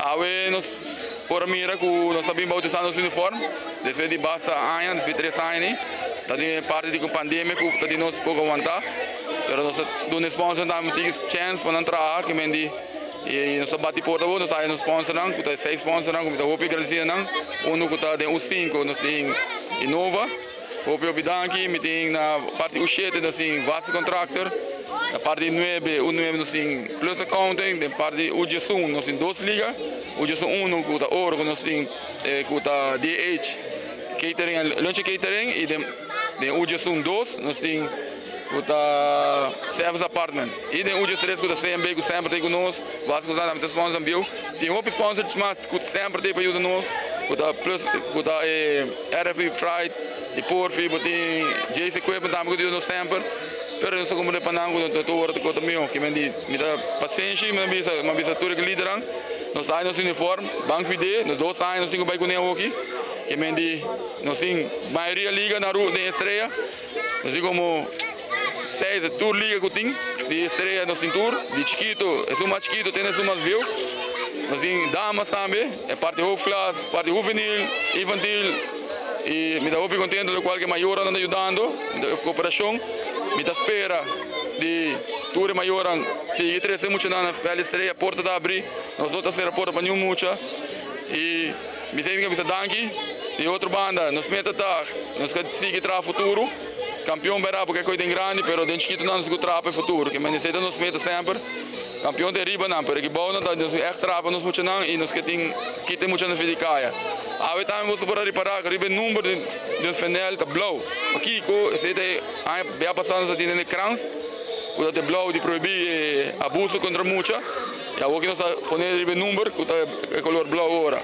Awe nos por mira que nós sabemos bautizar nosso uniforme, depois de basta anos, depois de 3 anos, tá de parte de pandemia que tá de nós pouco aguentar, pero nós do sponsor damos chance para entrar que mendi e nós bate porta nós sai nos sponsor não, que tá 6 sponsor não, que tá hopi Garcia não, que tá de U5 nós Innova, hopi Obidanki, meeting na parte U7 nós Vast Contractor. Na parte 9, o 9 nós Plus Accounting, na parte UG1 nós 2 liga, UG1 que tá ouro nós que tá DH catering, lunch catering e de UG1 2 nós que tá service apartment e de UG3 que tá CMB que sempre tem conosco, Vasco tá na sponsor viu, tem outros sponsors mas que sempre tem para ajudar nós, que tá Plus que tá RF Freight e Porfi, tem JC Equipment também que nós sempre. Pero nós como depanang do tour do meu que me dá paciência, me bisa tudo que lideram. Nós sai nosso uniforme, banco ID, nós 2 anos cinco vai com ele aqui. Que nós maioria liga na rua de estreia. Nós como 6 tour liga que tem de estreia nós tour, de chiquito, é uma chiquito tem umas viu. Nós damas também, é parte hoofklas, parte juvenil, infantil e me dá muito contente do qual que maior anda ajudando, da cooperação. Me dá espera de tour maior se interessa muito na estreia, a porta da abrir, nós outros ser a porta para nenhum mucha e me sei que me danke e outra banda nós meta tá nós que sigue tra futuro campeão berá porque é coisa grande, pero dentro que nós que tra para futuro que me necessita nós meta sempre campeão de riba não, porque bom não nós é trapa nós muito não e nós que tem muito na fidicaia. Aí também vamos para reparar que o número de fenel tá blow. Aqui co se tem a passando só tem crans, o tá blow de proibir abuso contra mucha. E agora que nós põe o número que tá color blow agora.